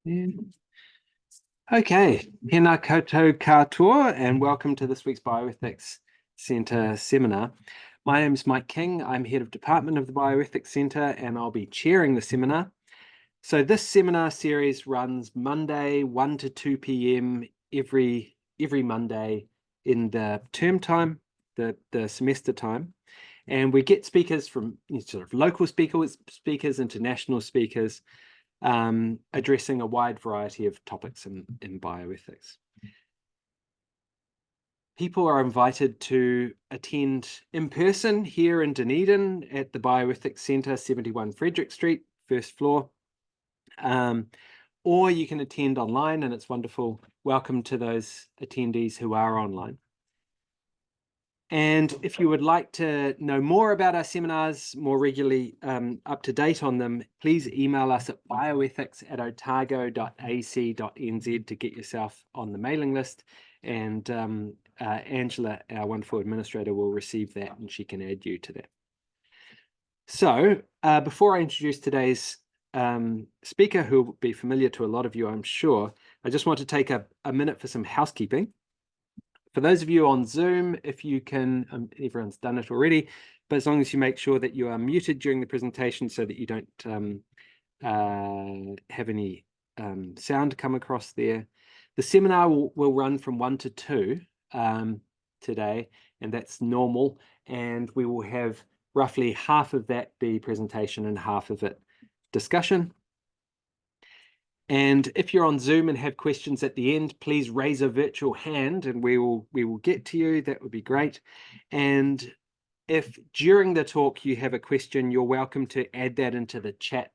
Yeah. Okay, tēnā koutou katoa, and welcome to this week's Bioethics Centre seminar. My name is Mike King. I'm head of department of the Bioethics Centre, and I'll be chairing the seminar. So this seminar series runs Monday 1 to 2 p.m. every Monday in the term time, the semester time. And we get speakers from sort of local speakers, international speakers, addressing a wide variety of topics in bioethics. People are invited to attend in person here in Dunedin at the Bioethics Centre, 71 Frederick Street, first floor. Or you can attend online, and it's wonderful. Welcome to those attendees who are online. And if you would like to know more about our seminars, more regularly up to date on them, please email us at bioethics@otago.ac.nz to get yourself on the mailing list. And Angela, our wonderful administrator, will receive that and she can add you to that. So before I introduce today's speaker, who will be familiar to a lot of you, I'm sure, I just want to take a minute for some housekeeping. For those of you on Zoom, if you can, everyone's done it already, but as long as you make sure that you are muted during the presentation so that you don't have any sound come across there. The seminar will run from 1 to 2 today, and that's normal. And we will have roughly half of that be presentation and half of it discussion. And if you're on Zoom and have questions at the end, please raise a virtual hand and we will get to you. That would be great. And if during the talk you have a question, you're welcome to add that into the chat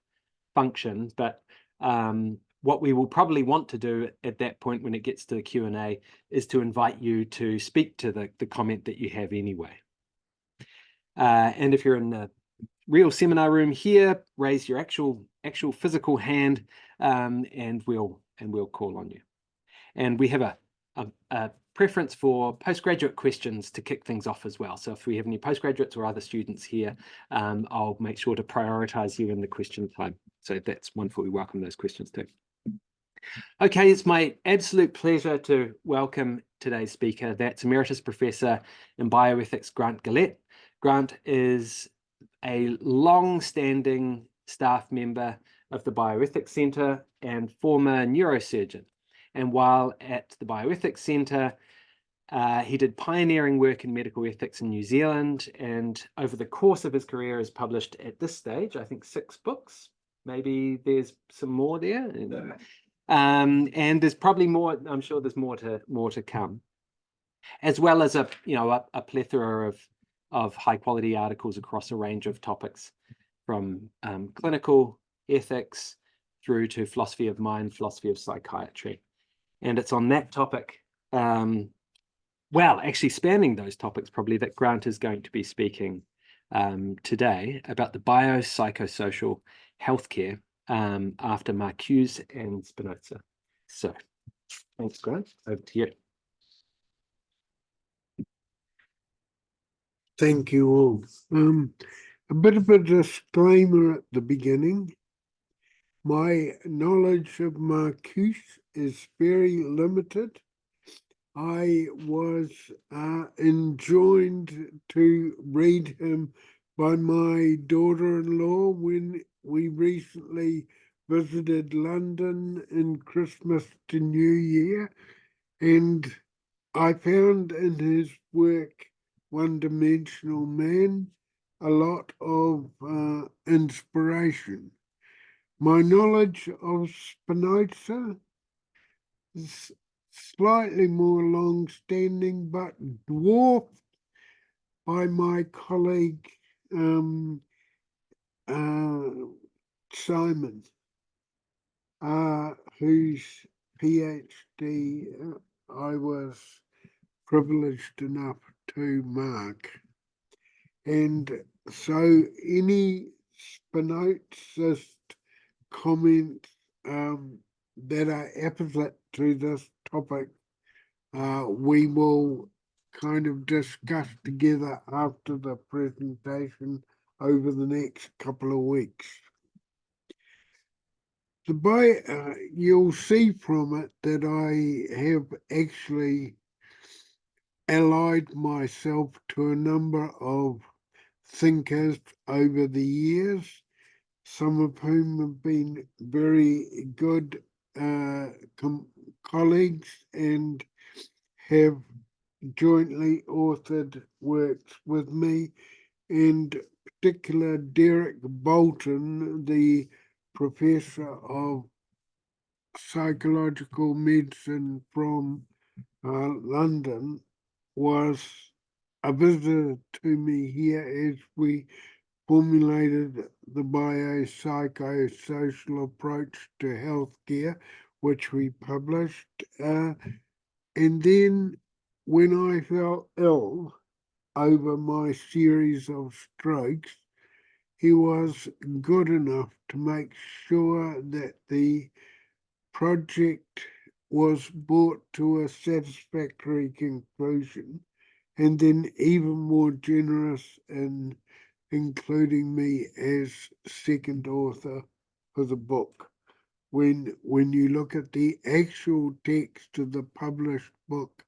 function. But what we will probably want to do at that point when it gets to the Q&A is to invite you to speak to the comment that you have anyway. And if you're in the real seminar room here, raise your actual physical hand, and we'll call on you. And we have a preference for postgraduate questions to kick things off as well. So if we have any postgraduates or other students here, I'll make sure to prioritize you in the question time. So that's wonderful. We welcome those questions too. Okay, it's my absolute pleasure to welcome today's speaker. That's Emeritus Professor in Bioethics, Grant Gillett. Grant is a long-standing staff member of the Bioethics Centre and former neurosurgeon. And while at the Bioethics Centre, he did pioneering work in medical ethics in New Zealand, and over the course of his career has published at this stage, I think 6 books. Maybe there's some more there. And there's probably more, I'm sure there's more to come. As well as a plethora of high quality articles across a range of topics, from clinical ethics through to philosophy of mind, philosophy of psychiatry. And it's on that topic, well, actually spanning those topics probably, that Grant is going to be speaking today about the biopsychosocial healthcare after Marcuse and Spinoza. So thanks, Grant. Over to you. Thank you all. A bit of a disclaimer at the beginning. My knowledge of Marcuse is very limited. I was enjoined to read him by my daughter-in-law when we recently visited London in Christmas to New Year, and I found in his work, One-Dimensional Man, a lot of inspiration. My knowledge of Spinoza is slightly more long-standing, but dwarfed by my colleague Simon, whose PhD I was privileged enough to mark. And so any Spinozist comments that are apposite to this topic, we will kind of discuss together after the presentation over the next couple of weeks. you'll see from it that I have actually allied myself to a number of thinkers over the years, some of whom have been very good colleagues and have jointly authored works with me, and particular Derek Bolton, the professor of psychological medicine from London, was a visitor to me here as we formulated the biopsychosocial approach to healthcare, which we published. And then when I fell ill over my series of strokes, he was good enough to make sure that the project was brought to a satisfactory conclusion, and then even more generous in including me as second author for the book. When you look at the actual text of the published book,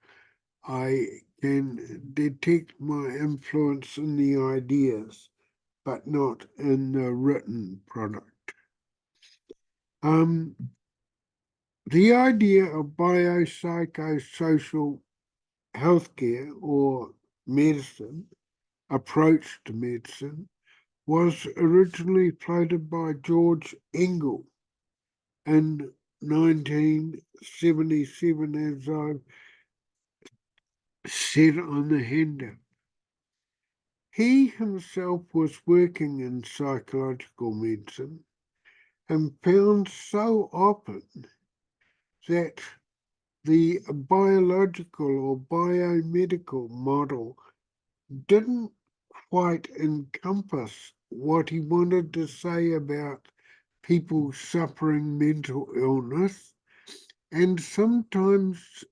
I can detect my influence in the ideas, but not in the written product. The idea of biopsychosocial healthcare or medicine, approach to medicine, was originally floated by George Engel in 1977, as I've said on the handout. He himself was working in psychological medicine and found so often that the biological or biomedical model didn't quite encompass what he wanted to say about people suffering mental illness, and sometimes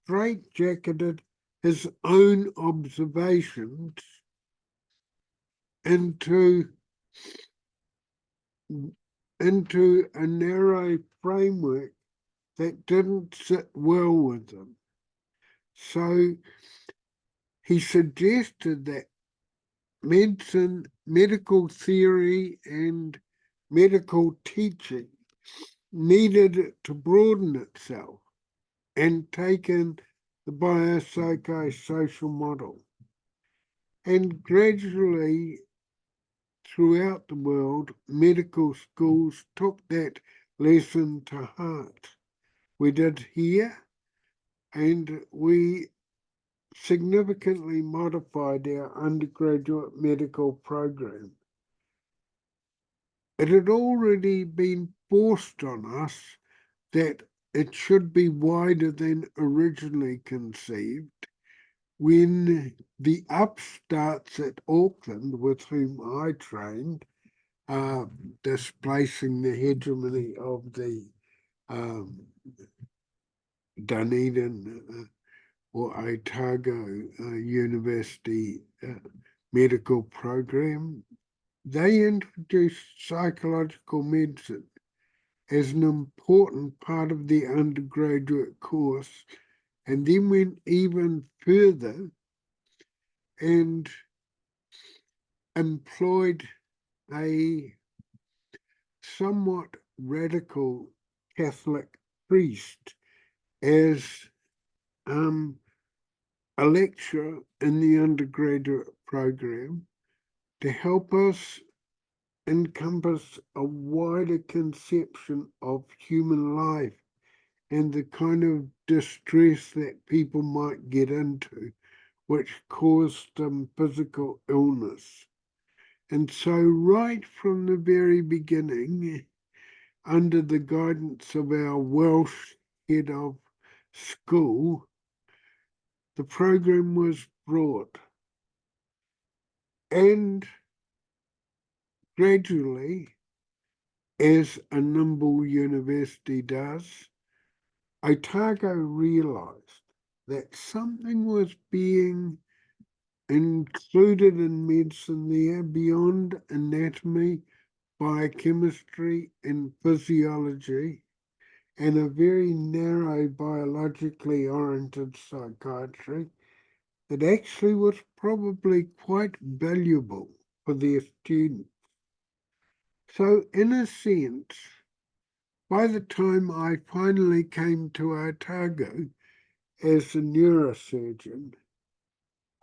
straitjacketed his own observations into a narrow framework that didn't sit well with them. So he suggested that medical theory and medical teaching needed to broaden itself and take in the biopsychosocial model. And gradually, throughout the world, medical schools took that lesson to heart. We did here, and we significantly modified our undergraduate medical program. It had already been forced on us that it should be wider than originally conceived when the upstarts at Auckland, with whom I trained, displacing the hegemony of the Dunedin or Otago University medical program, they introduced psychological medicine as an important part of the undergraduate course, and then went even further and employed a somewhat radical Catholic priest as a lecturer in the undergraduate program to help us encompass a wider conception of human life and the kind of distress that people might get into, which caused them physical illness. And so right from the very beginning, under the guidance of our Welsh head of school, the program was brought. And gradually, as a nimble university does, Otago realised that something was being included in medicine there beyond anatomy, biochemistry and physiology, and a very narrow biologically oriented psychiatry that actually was probably quite valuable for their students. So in a sense, by the time I finally came to Otago as a neurosurgeon,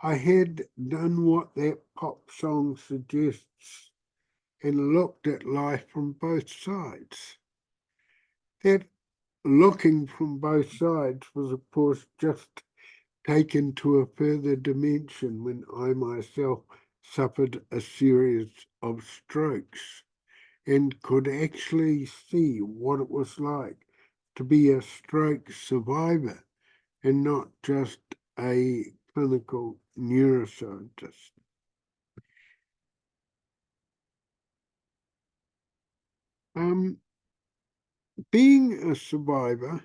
I had done what that pop song suggests and looked at life from both sides. That looking from both sides was, of course, just taken to a further dimension when I myself suffered a series of strokes and could actually see what it was like to be a stroke survivor and not just a clinical neuroscientist. Being a survivor,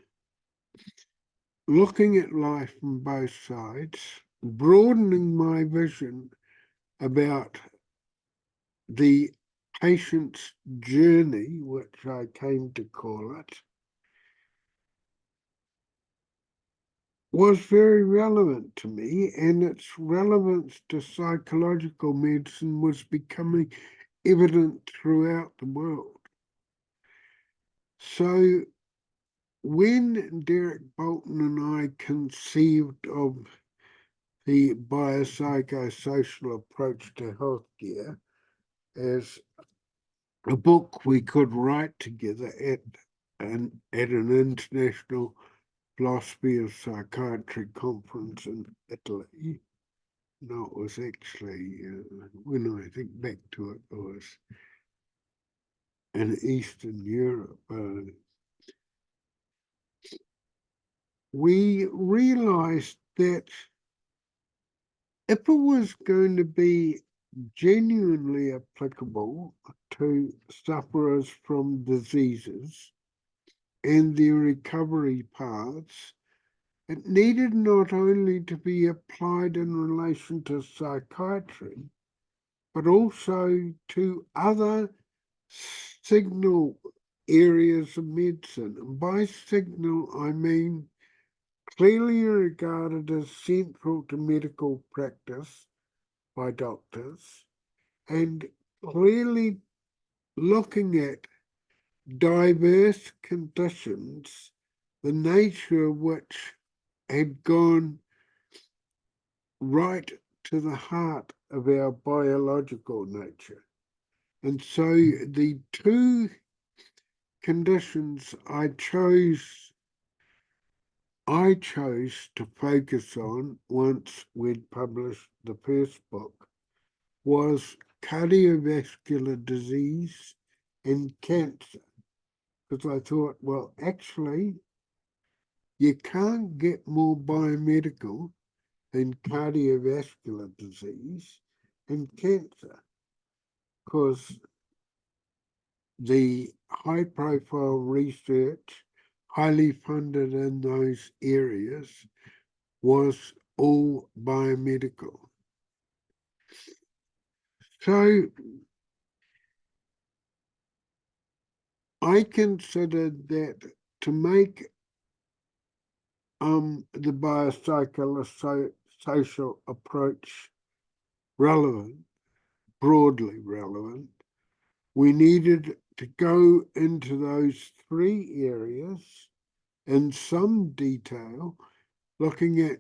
looking at life from both sides, broadening my vision about the patient's journey, which I came to call it, was very relevant to me, and its relevance to psychological medicine was becoming evident throughout the world. So when Derek Bolton and I conceived of the biopsychosocial approach to healthcare as a book we could write together at an international philosophy of psychiatry conference in Italy. No, it was actually, when I think back to it, it was in Eastern Europe. We realized that if it was going to be genuinely applicable to sufferers from diseases and their recovery paths, it needed not only to be applied in relation to psychiatry, but also to other signal areas of medicine. And by signal, I mean clearly regarded as central to medical practice by doctors, and clearly looking at diverse conditions, the nature of which had gone right to the heart of our biological nature. And so the two conditions I chose to focus on once we'd published the first book was cardiovascular disease and cancer. Because I thought, well, actually, you can't get more biomedical than cardiovascular disease and cancer, because the high profile research, highly funded in those areas, was all biomedical. So I considered that to make the biopsychosocial approach relevant, broadly relevant, we needed to go into those three areas in some detail, looking at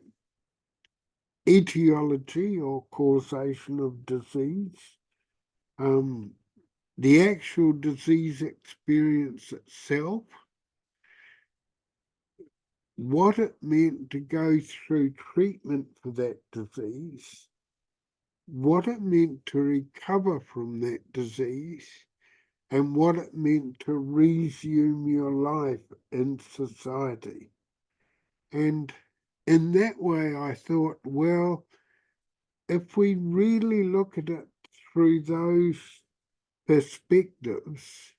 etiology or causation of disease, the actual disease experience itself, what it meant to go through treatment for that disease, what it meant to recover from that disease, and what it meant to resume your life in society. And in that way, I thought, well, if we really look at it through those perspectives,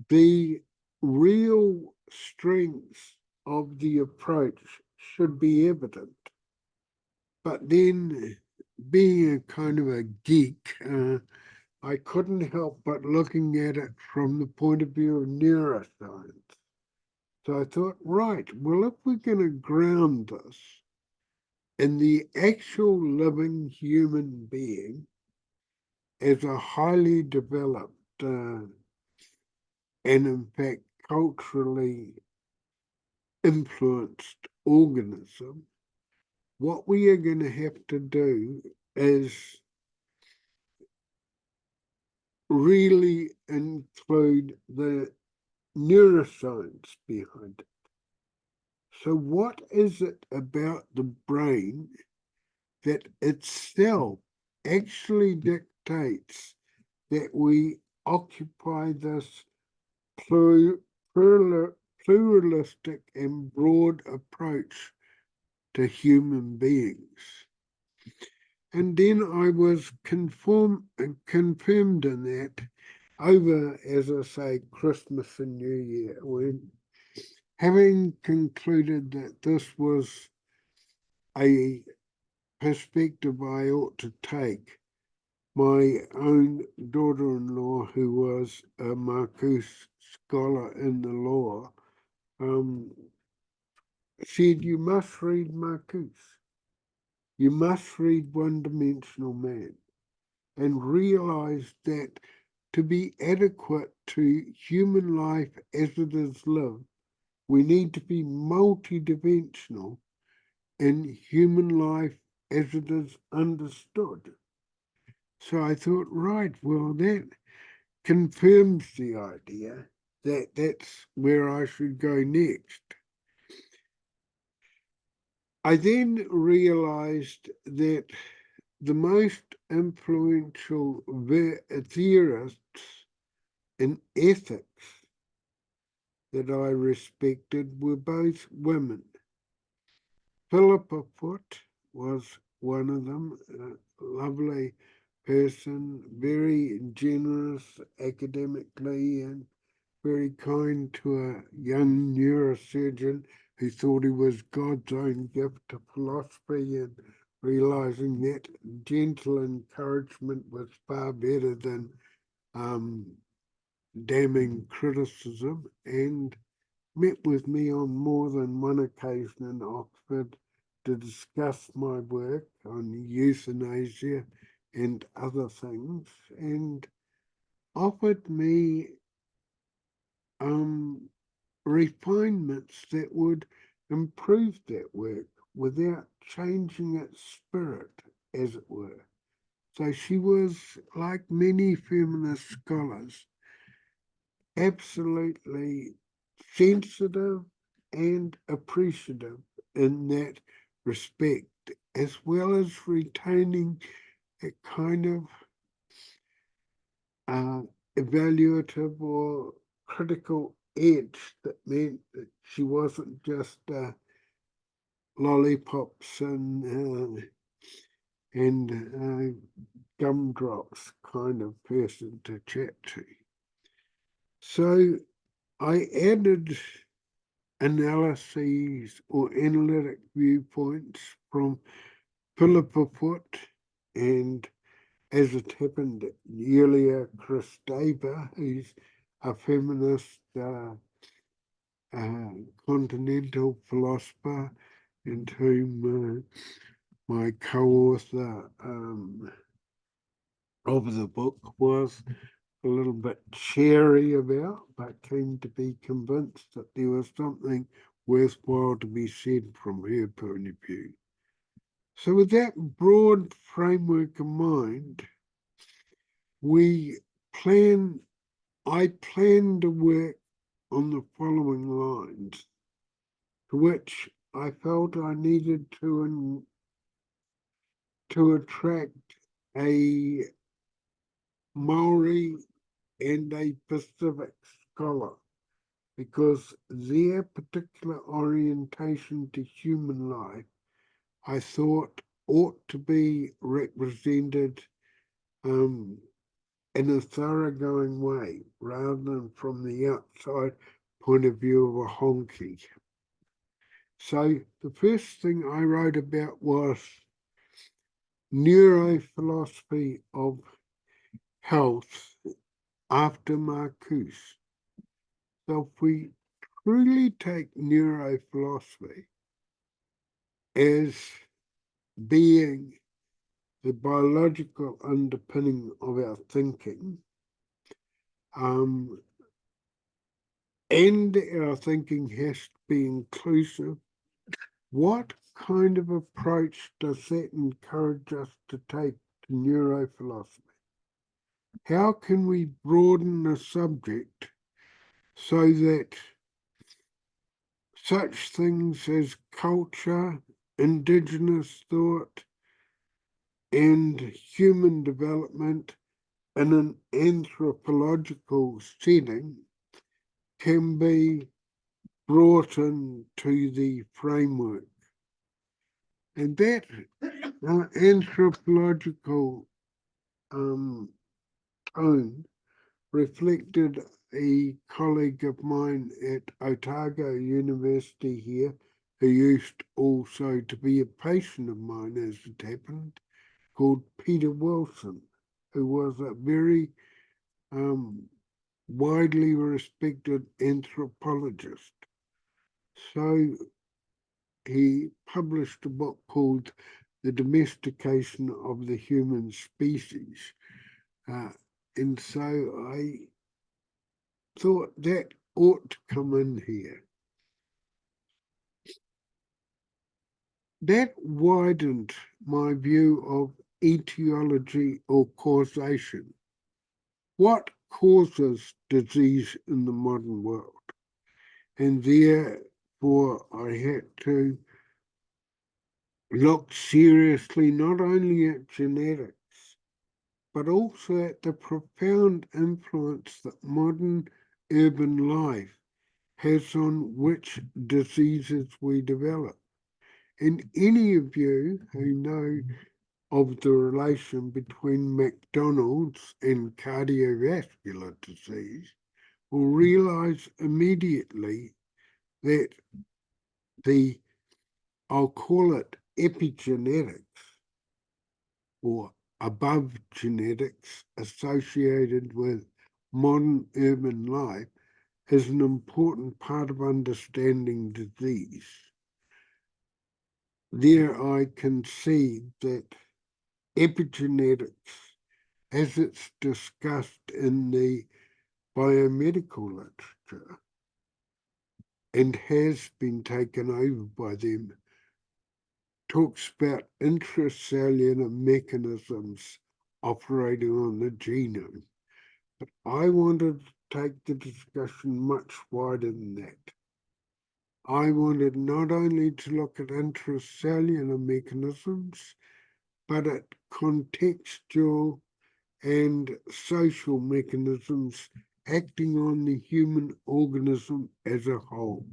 the real strengths of the approach should be evident. But then, being a kind of a geek, I couldn't help but looking at it from the point of view of neuroscience. So I thought, right, well, if we're going to ground this in the actual living human being as a highly developed and in fact culturally influenced organism, what we are going to have to do is really include the neuroscience behind it. So what is it about the brain that itself actually dictates that we occupy this pluralistic and broad approach to human beings? And then I was confirmed in that over, as I say, Christmas and New Year, when having concluded that this was a perspective I ought to take, my own daughter-in-law, who was a Marcuse scholar in the law, said, you must read Marcuse. You must read One Dimensional Man and realize that to be adequate to human life as it is lived, we need to be multidimensional in human life as it is understood. So I thought, right, well, that confirms the idea that that's where I should go next. I then realized that the most influential theorists in ethics that I respected were both women. Philippa Foot was one of them, a lovely person, very generous academically and very kind to a young neurosurgeon who thought he was God's own gift to philosophy, and realizing that gentle encouragement was far better than damning criticism, and met with me on more than one occasion in Oxford to discuss my work on euthanasia and other things, and offered me refinements that would improve that work without changing its spirit, as it were. So she was, like many feminist scholars, absolutely sensitive and appreciative in that respect, as well as retaining a kind of evaluative or critical edge that meant that she wasn't just lollipops and gumdrops kind of person to chat to. So I added analyses or analytic viewpoints from Philippa Foot and, as it happened, Yulia Kristeva, who's a feminist continental philosopher, and whom my co-author of the book was a little bit cheery about, but came to be convinced that there was something worthwhile to be said from her point of view. So with that broad framework in mind, I plan to work on the following lines, to which I felt I needed to attract a Maori and a Pacific scholar, because their particular orientation to human life, I thought, ought to be represented in a thoroughgoing way, rather than from the outside point of view of a honky. So the first thing I wrote about was neurophilosophy of health after Marcuse. So if we truly take neurophilosophy as being the biological underpinning of our thinking, and our thinking has to be inclusive, what kind of approach does that encourage us to take to neurophilosophy? How can we broaden the subject so that such things as culture, indigenous thought, and human development in an anthropological setting can be brought into the framework? And that anthropological tone reflected a colleague of mine at Otago University here, who used also to be a patient of mine as it happened, called Peter Wilson, who was a very widely respected anthropologist. So he published a book called The Domestication of the Human Species. And so I thought that ought to come in here. That widened my view of etiology or causation. What causes disease in the modern world? And therefore I had to look seriously not only at genetics, but also at the profound influence that modern urban life has on which diseases we develop. And any of you who know of the relation between McDonald's and cardiovascular disease will realize immediately that I'll call it epigenetics or above genetics associated with modern urban life is an important part of understanding disease. There I concede that epigenetics, as it's discussed in the biomedical literature and has been taken over by them, talks about intracellular mechanisms operating on the genome. But I wanted to take the discussion much wider than that. I wanted not only to look at intracellular mechanisms, but at contextual and social mechanisms acting on the human organism as a whole.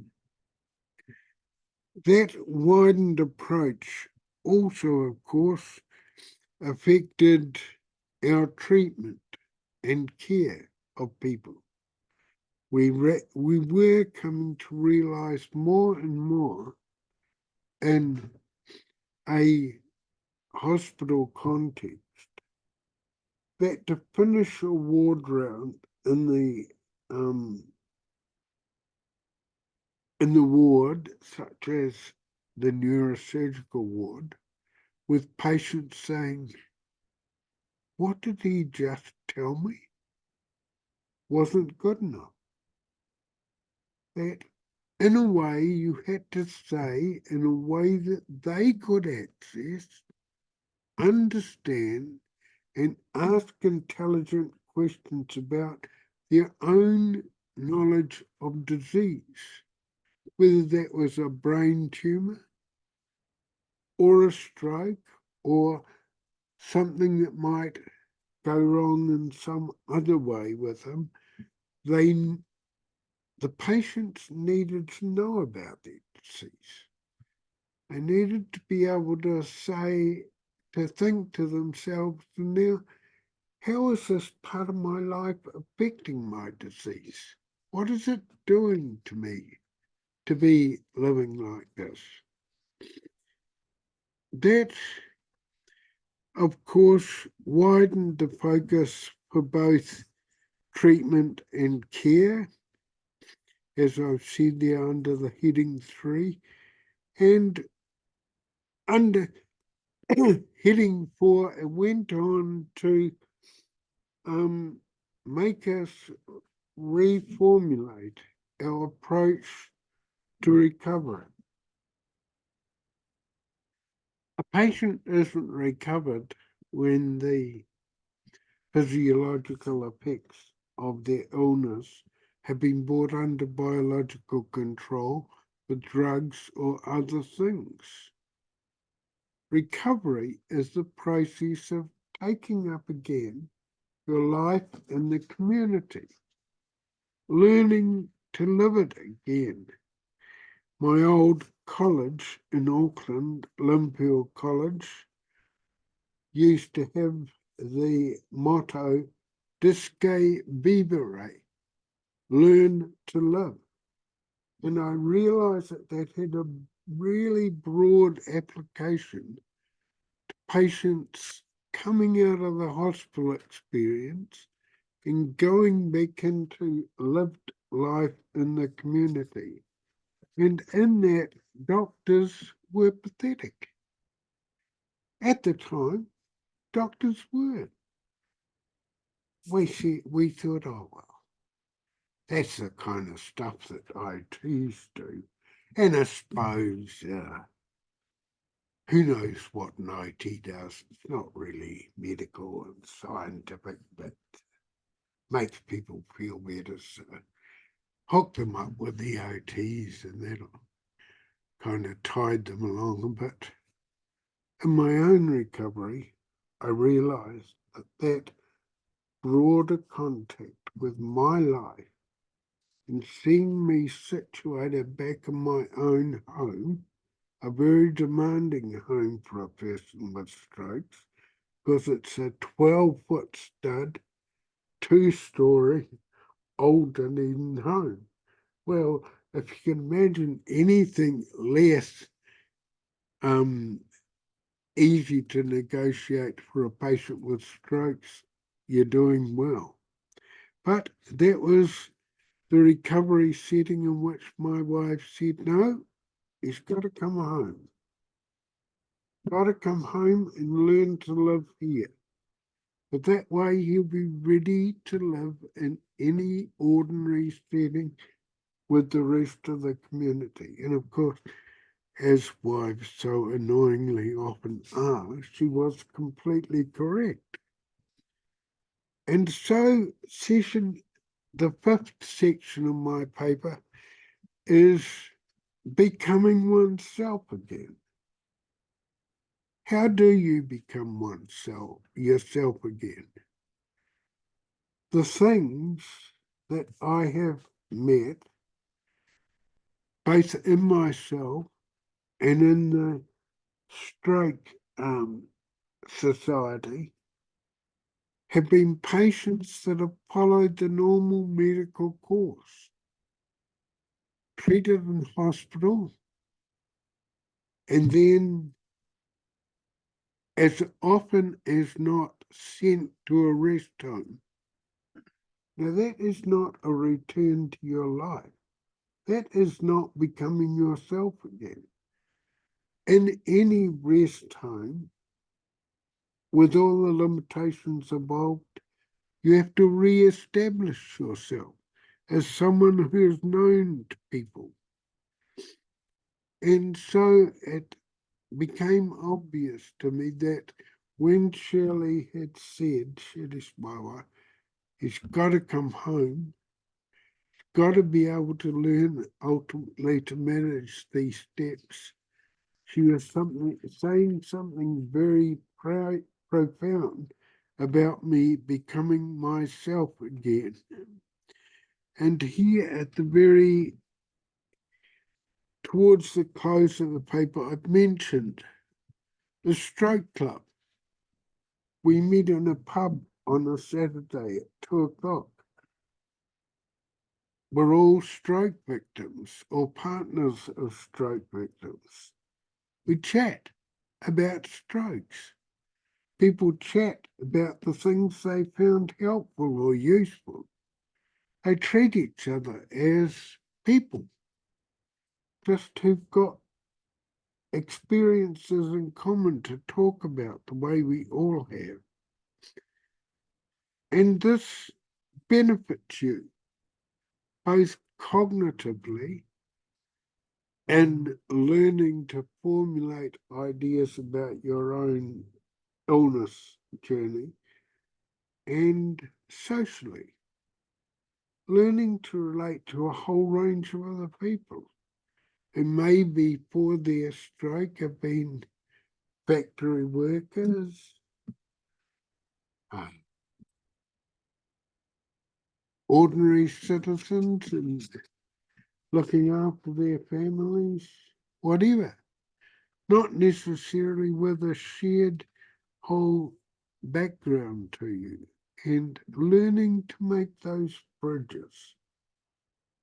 That widened approach also, of course, affected our treatment and care of people. We were coming to realize more and more in a hospital context that to finish a ward round in the ward, such as the neurosurgical ward, with patients saying, "What did he just tell me?" wasn't good enough. That in a way you had to say in a way that they could access, understand, and ask intelligent questions about their own knowledge of disease, whether that was a brain tumor or a stroke or something that might go wrong in some other way with them. The patients needed to know about their disease. They needed to be able to think to themselves, now, how is this part of my life affecting my disease? What is it doing to me to be living like this? That, of course, widened the focus for both treatment and care, as I've said there under the heading 3, and under heading 4, it went on to make us reformulate our approach to recovery. A patient isn't recovered when the physiological effects of their illness have been brought under biological control with drugs or other things. Recovery is the process of taking up again your life in the community, learning to live it again. My old college in Auckland, Limfield College, used to have the motto, Disque Vivere, learn to live. And I realised that had a really broad application to patients coming out of the hospital experience and going back into lived life in the community. And in that, doctors were pathetic. At the time, doctors were. We thought, oh, well, that's the kind of stuff that ITs do. And I suppose, who knows what an IT does? It's not really medical and scientific, but makes people feel better. So hook them up with the OTs and that'll kind of tide them along a bit. In my own recovery, I realised that broader contact with my life and seeing me situated back in my own home, a very demanding home for a person with strokes, because it's a 12-foot stud, 2-story, old Dunedin home. Well, if you can imagine anything less easy to negotiate for a patient with strokes, you're doing well. But that was the recovery setting in which my wife said, no, he's got to come home. Got to come home and learn to live here. But that way he'll be ready to live in any ordinary setting with the rest of the community. And of course, as wives so annoyingly often are, she was completely correct. And so the 5th section of my paper is becoming oneself again. How do you become yourself again? The things that I have met, both in myself and in the stroke society, have been patients that have followed the normal medical course, treated in hospital, and then as often as not sent to a rest home. Now that is not a return to your life. That is not becoming yourself again. In any rest home, with all the limitations involved, you have to re-establish yourself as someone who is known to people. And so it became obvious to me that when Shirley had said, Shirley's my wife, he's got to come home, he's got to be able to learn ultimately to manage these steps, she was saying something very profound about me becoming myself again. And here towards the close of the paper, I've mentioned the Stroke Club. We meet in a pub on a Saturday at 2:00. We're all stroke victims or partners of stroke victims. We chat about strokes. people chat about the things they found helpful or useful. They treat each other as people, just who've got experiences in common to talk about the way we all have. And this benefits you both cognitively and learning to formulate ideas about your own illness journey, and socially, learning to relate to a whole range of other people who may before their stroke have been factory workers, ordinary citizens, and looking after their families, whatever. Not necessarily with a shared whole background to you, and learning to make those bridges,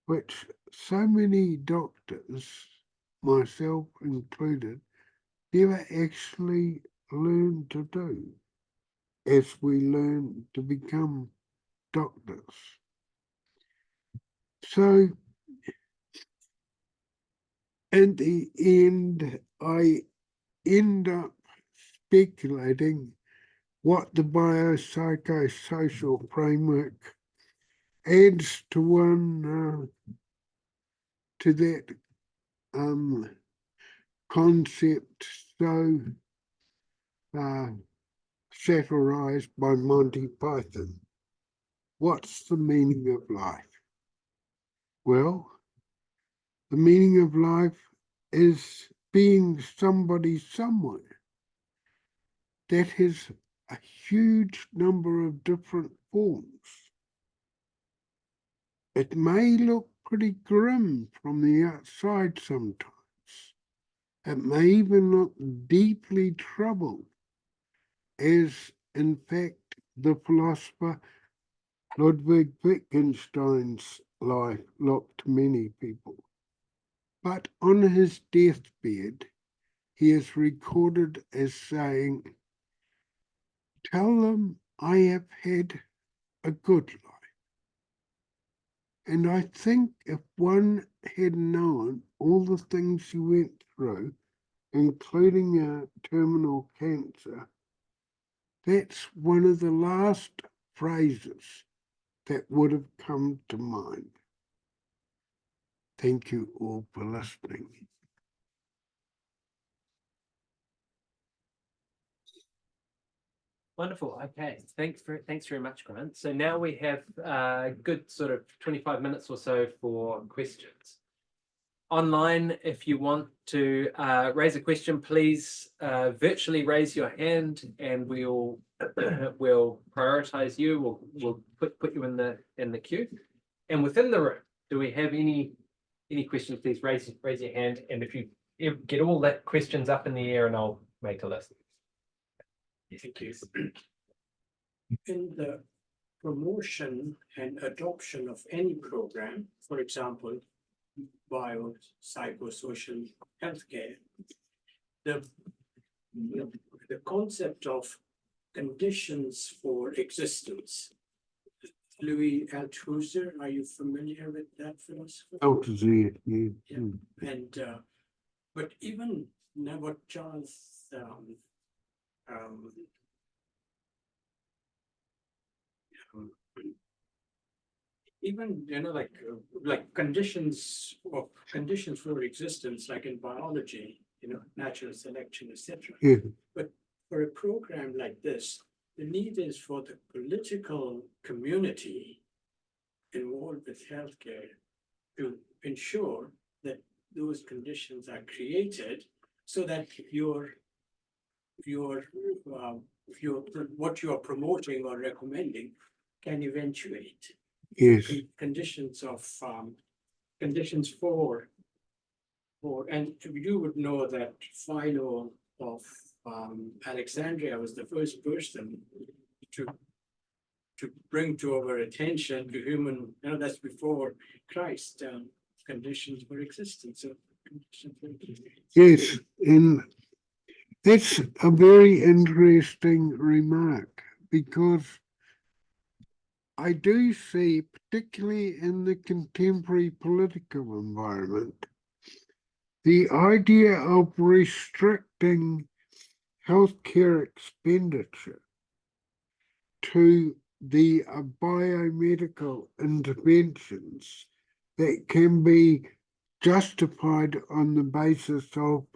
which so many doctors, myself included, never actually learn to do as we learn to become doctors. So in the end, I end up speculating what the biopsychosocial framework adds to one to that concept so satirized by Monty Python. What's the meaning of life? Well, the meaning of life is being somebody somewhere. That has a huge number of different forms. It may look pretty grim from the outside sometimes. It may even look deeply troubled, as in fact the philosopher Ludwig Wittgenstein's life looked to many people. But on his deathbed, he is recorded as saying, "Tell them I have had a good life." And I think if one had known all the things he went through, including terminal cancer, that's one of the last phrases that would have come to mind. Thank you all for listening. Wonderful. Okay. Thanks very much, Grant. So now we have a good sort of 25 minutes or so for questions. Online, if you want to raise a question, please virtually raise your hand, and we'll prioritize you. We'll put you in the queue. And within the room, do we have any questions? Please raise your hand, and if you get all that questions up in the air, and I'll make a list. Thank you. In the promotion and adoption of any program, for example, biopsychosocial healthcare, the concept of conditions for existence. Louis Althusser, are you familiar with that philosophy? Althusser, yeah. And but even what Charles even like conditions for existence, like in biology, natural selection, etc. Yeah. But for a program like this, the need is for the political community involved with healthcare to ensure that those conditions are created so that what you're promoting or recommending can eventuate. Yes. Conditions for, and you would know that Philo of Alexandria was the first person to bring to our attention to human, that's before Christ, conditions for existence. So conditions for existence. Yes, That's a very interesting remark because I do see, particularly in the contemporary political environment, the idea of restricting healthcare expenditure to the biomedical interventions that can be justified on the basis of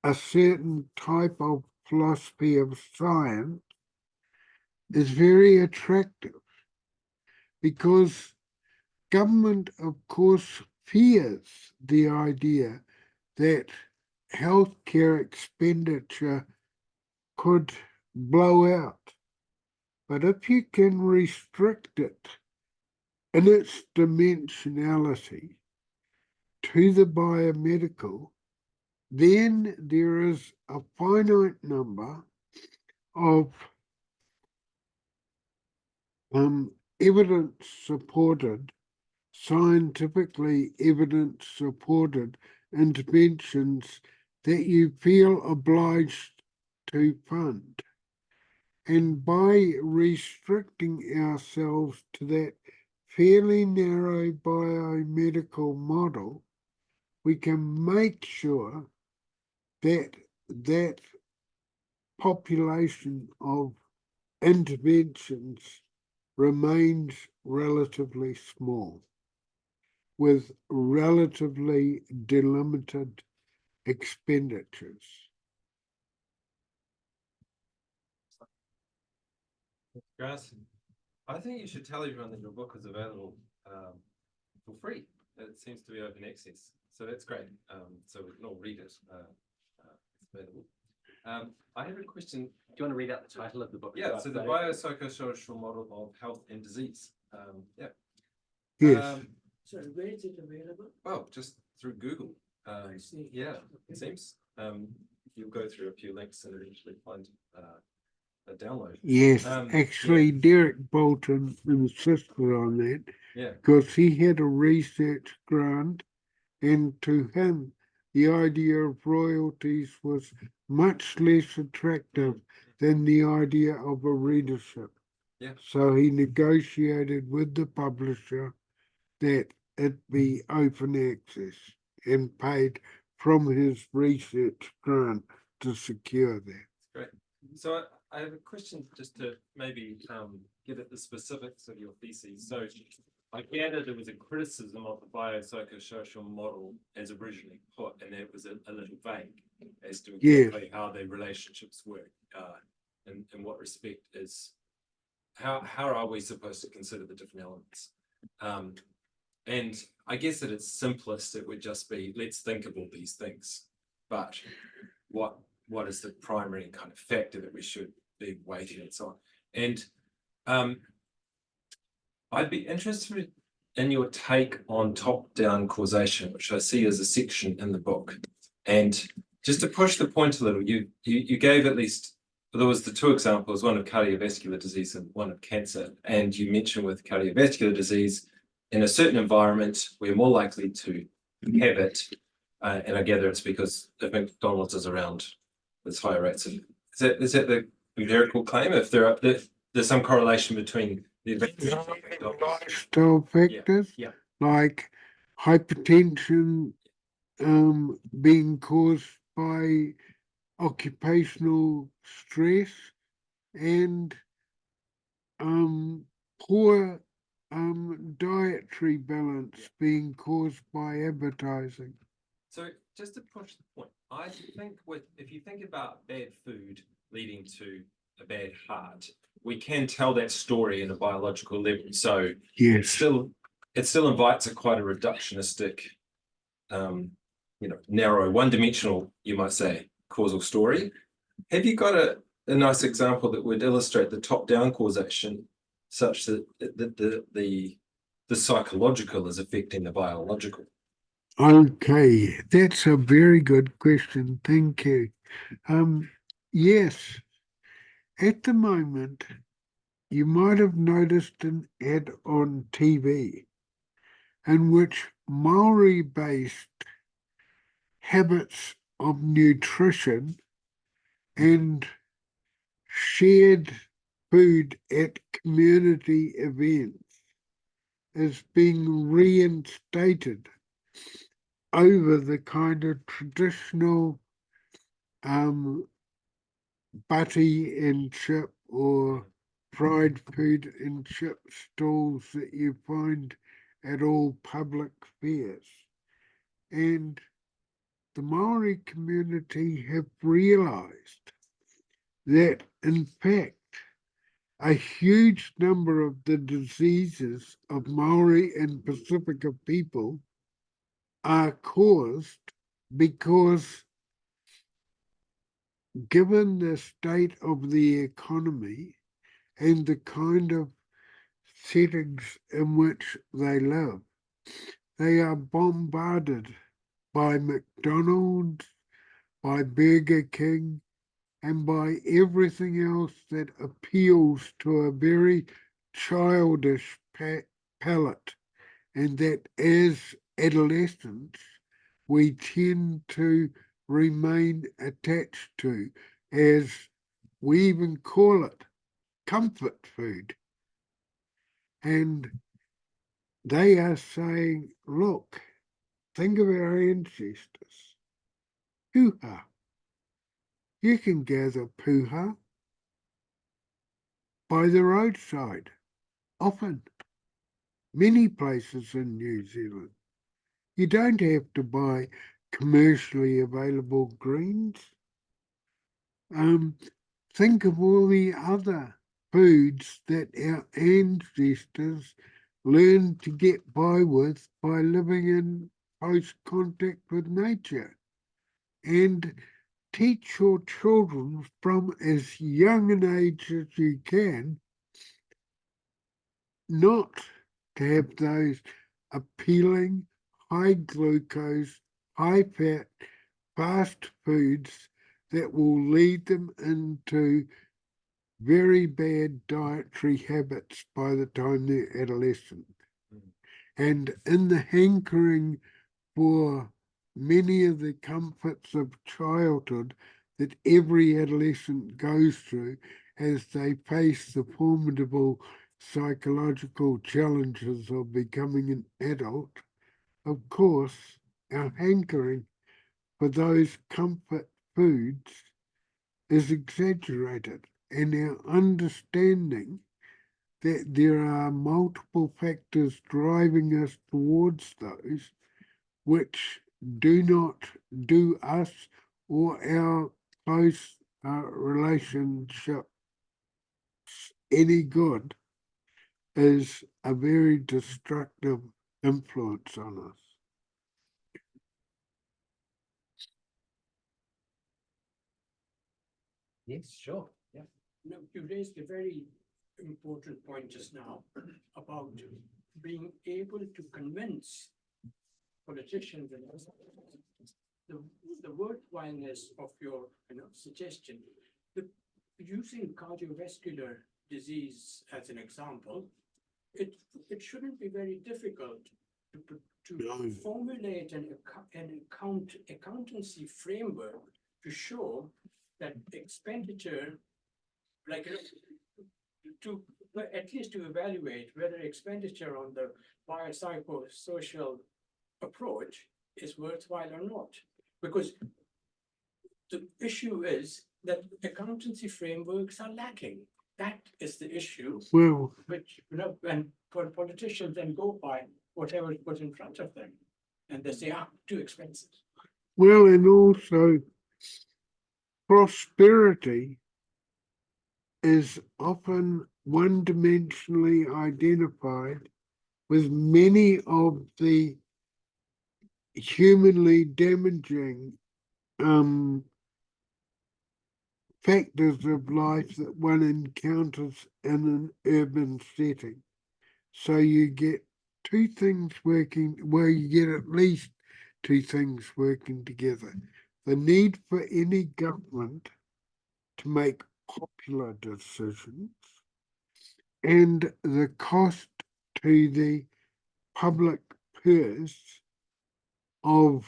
a certain type of philosophy of science is very attractive because government, of course, fears the idea that healthcare expenditure could blow out. But if you can restrict it in its dimensionality to the biomedical, then there is a finite number of evidence supported, scientifically evidence supported interventions that you feel obliged to fund. And by restricting ourselves to that fairly narrow biomedical model, we can make sure that that population of interventions remains relatively small, with relatively delimited expenditures. Grass, I think you should tell everyone that your book is available for free. It seems to be open access, so that's great. So we can all read it. It's available. I have a question. Do you want to read out the title of the book? Yeah, so the biopsychosocial model of health and disease. Yeah. Yes. So where is it available? Well, just through Google. I see. Yeah, it Okay. seems. You'll go through a few links and eventually find a download. Yes, Yeah. actually, Derek Bolton insisted on that Yeah. because he had a research grant, and to him, the idea of royalties was much less attractive than the idea of a readership. Yeah. So he negotiated with the publisher that it be open access and paid from his research grant to secure that. Great. So I have a question just to maybe get at the specifics of your thesis. So I gather there was a criticism of the biopsychosocial model as originally put, and it was a little vague as to exactly how the relationships work. In what respect is how are we supposed to consider the different elements? And I guess at its simplest, it would just be, let's think of all these things, but what is the primary kind of factor that we should be weighting and so on? And I'd be interested in your take on top-down causation, which I see as a section in the book. And just to push the point a little, you gave at least, there was the two examples, one of cardiovascular disease and one of cancer. And you mentioned with cardiovascular disease, in a certain environment, we're more likely to have it. And I gather it's because if McDonald's is around, there's higher rates of, is that the empirical claim? If there's some correlation between the lifestyle factors, yeah. like hypertension being caused by occupational stress and poor dietary balance being caused by advertising. So just to push the point, I think if you think about bad food leading to a bad heart, we can tell that story in a biological level. So yes, it still invites quite a reductionistic, narrow, one-dimensional, you might say, causal story. Have you got a nice example that would illustrate the top-down causation, such that the psychological is affecting the biological? Okay, that's a very good question. Thank you. Yes, at the moment, you might have noticed an ad on TV in which Maori-based habits of nutrition and shared food at community events is being reinstated over the kind of traditional butty and chip or fried food and chip stalls that you find at all public fairs. And the Maori community have realised that, in fact, a huge number of the diseases of Maori and Pacifica people are caused because, given the state of the economy and the kind of settings in which they live, they are bombarded by McDonald's, by Burger King, and by everything else that appeals to a very childish palate, and that as adolescents we tend to remain attached to, as we even call it, comfort food. And they are saying, look, think of our ancestors. Puha. You can gather puha by the roadside, often, many places in New Zealand. You don't have to buy commercially available greens. Think of all the other foods that our ancestors learned to get by with by living in close contact with nature. And teach your children from as young an age as you can not to have those appealing, high glucose, high fat, fast foods that will lead them into very bad dietary habits by the time they're adolescent. And in the hankering for many of the comforts of childhood that every adolescent goes through as they face the formidable psychological challenges of becoming an adult, of course, our hankering for those comfort foods is exaggerated, and our understanding that there are multiple factors driving us towards those which do not do us or our close relationship any good is a very destructive influence on us. Yes, sure. Yeah. No, you raised a very important point just now about being able to convince politicians and the worthwhileness of your suggestion. Using cardiovascular disease as an example, it shouldn't be very difficult to formulate an accountancy framework to show that expenditure, like to at least to evaluate whether expenditure on the biopsychosocial approach is worthwhile or not. Because the issue is that accountancy frameworks are lacking. That is the issue. Well, Which, and politicians then go by whatever is put in front of them. And they say, too expensive. well, and also prosperity is often one-dimensionally identified with many of the humanly damaging factors of life that one encounters in an urban setting. So you get two things working, well, you get at least two things working together. The need for any government to make popular decisions and the cost to the public purse of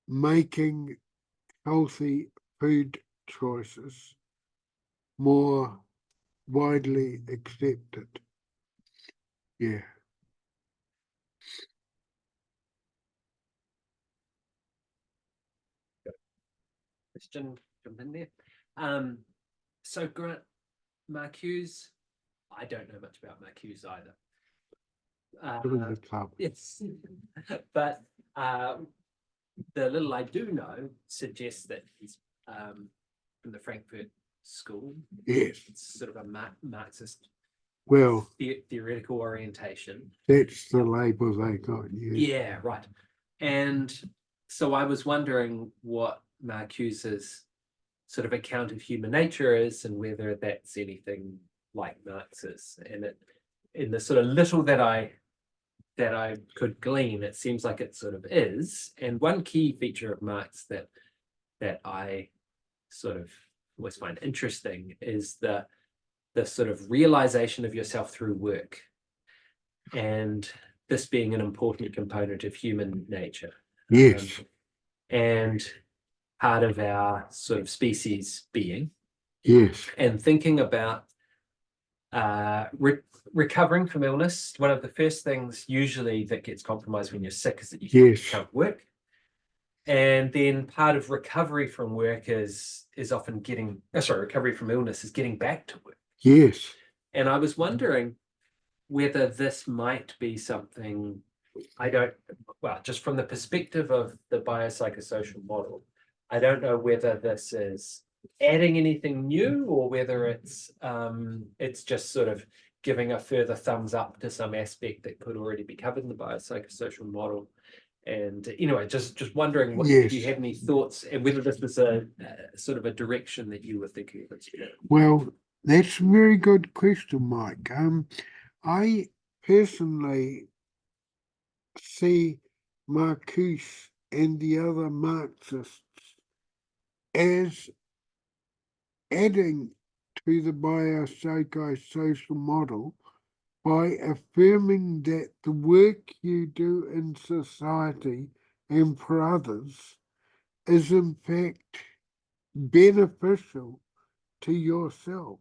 making healthy food choices more widely accepted. Yeah. Question jump in there. So Grant, Marcuse, I don't know much about Marcuse either. Doing the club. Yes, but the little I do know suggests that he's from the Frankfurt School. Yes. It's sort of a Marxist Well, theoretical orientation. that's the label they got. Yeah. Yeah, right. And so I was wondering what Marcuse's sort of account of human nature is, and whether that's anything like Marx's. And it, in the sort of little that I could glean, it seems like it sort of is. And one key feature of Marx that I sort of always find interesting is the sort of realization of yourself through work, and this being an important component of human nature. Yes. And part of our sort of species being, Yes. and thinking about recovering from illness. One of the first things usually that gets compromised when you're sick is that you can't work. And then part of recovery from work is often getting, recovery from illness is getting back to work. Yes. And I was wondering whether this might be something, just from the perspective of the biopsychosocial model, I don't know whether this is adding anything new, or whether it's just sort of giving a further thumbs up to some aspect that could already be covered in the biopsychosocial model. And anyway, just wondering if you had any thoughts, and whether this was a sort of a direction that you were thinking of. Well, that's a very good question, Mike. I personally see Marcuse and the other Marxists as adding to the biopsychosocial model by affirming that the work you do in society and for others is in fact beneficial to yourself.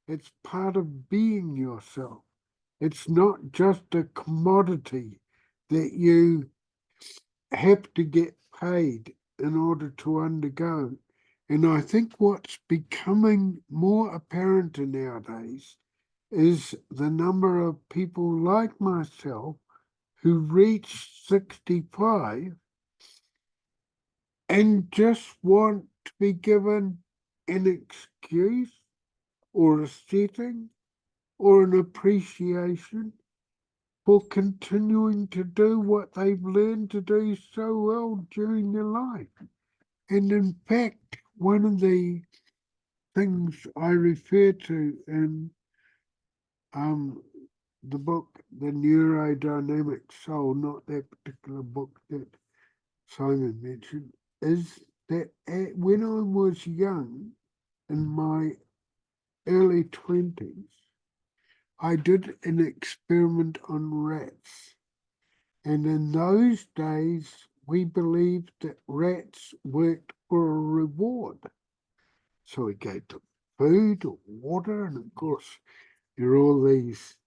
It's part of being yourself. It's not just a commodity that you have to get paid in order to undergo. And I think what's becoming more apparent nowadays is the number of people like myself who reach 65 and just want to be given an excuse or a setting or an appreciation for continuing to do what they've learned to do so well during their life. And in fact, one of the things I refer to in the book, The Neurodynamic Soul, not that particular book that Simon mentioned, is that when I was young, in my early 20s, I did an experiment on rats. And in those days, we believed that rats worked for a reward. So we gave them food or water, and of course, there are all these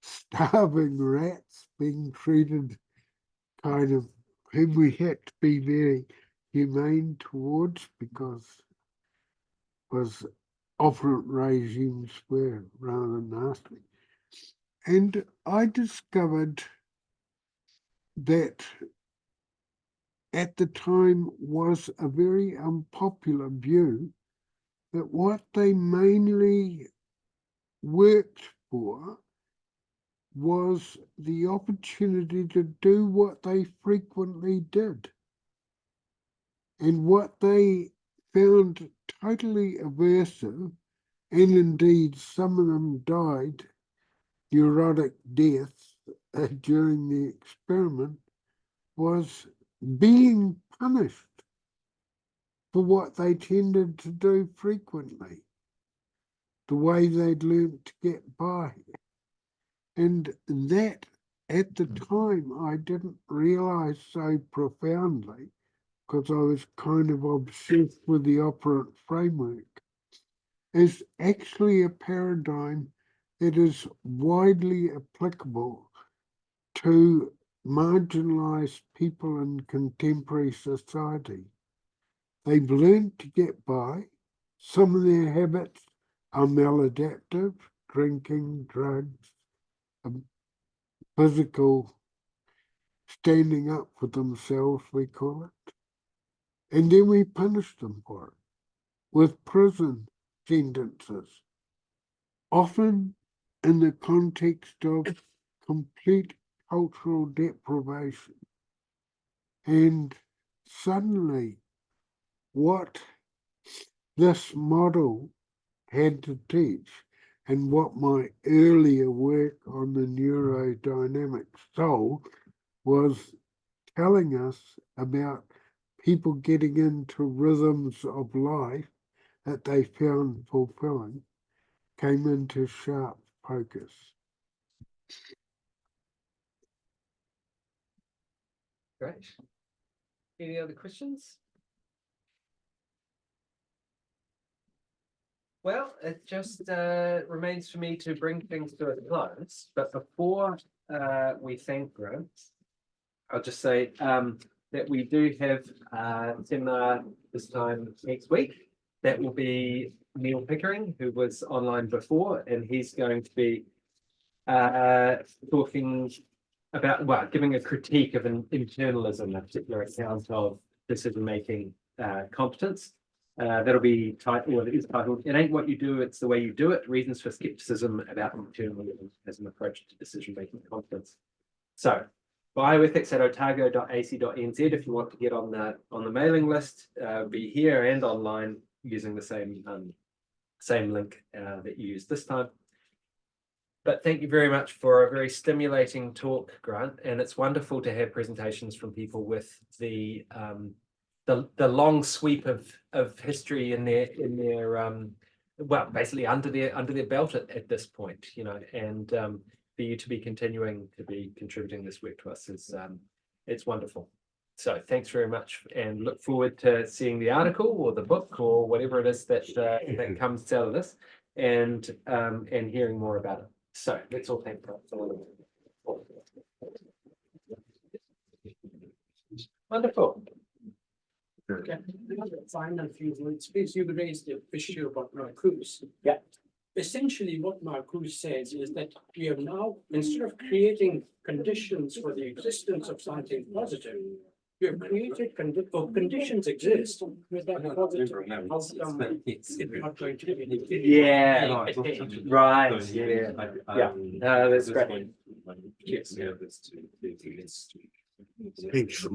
starving rats being treated kind of, whom we had to be very humane towards, because was operant regimes were rather nasty. And I discovered that at the time was a very unpopular view, that what they mainly worked for was the opportunity to do what they frequently did. And what they found totally aversive, and indeed some of them died neurotic deaths during the experiment, was being punished for what they tended to do frequently, the way they'd learned to get by. And that, at the time, I didn't realize so profoundly, because I was kind of obsessed with the operant framework, is actually a paradigm that is widely applicable to marginalised people in contemporary society. They've learned to get by. Some of their habits are maladaptive, drinking, drugs, physical, standing up for themselves, we call it. And then we punish them for it with prison sentences, often in the context of complete cultural deprivation. And suddenly, what this model had to teach, and what my earlier work on the neurodynamic soul was telling us about people getting into rhythms of life that they found fulfilling, came into sharp focus. Great. Any other questions? Well, it just remains for me to bring things to a close. But before we thank Grant, I'll just say that we do have a seminar this time next week. That will be Neil Pickering, who was online before, and he's going to be talking about, well, giving a critique of an internalism, a particular account of decision-making competence. That'll be titled, well, it is titled, "It Ain't What You Do, It's the Way You Do It, Reasons for Skepticism About Internalism as an Approach to Decision-Making Competence." So, bioethics@otago.ac.nz if you want to get on the mailing list, be here and online using the same link that you used this time. But thank you very much for a very stimulating talk, Grant, and it's wonderful to have presentations from people with the long sweep of history in their well, basically under their belt at this point, you know, and for you to be continuing to be contributing this work to us is it's wonderful. So thanks very much, and look forward to seeing the article or the book or whatever it is that comes out of this, and hearing more about it. So let's all thank Grant. Wonderful. Okay. Final few words, please. You raised the issue about Marcuse. Yeah. Essentially, what Marcuse says is that we have now, instead of creating conditions for the existence of something positive, we have created conditions exist with that positive outcome. It's not going to be. Yeah. Right. Yeah. That's great. Thanks.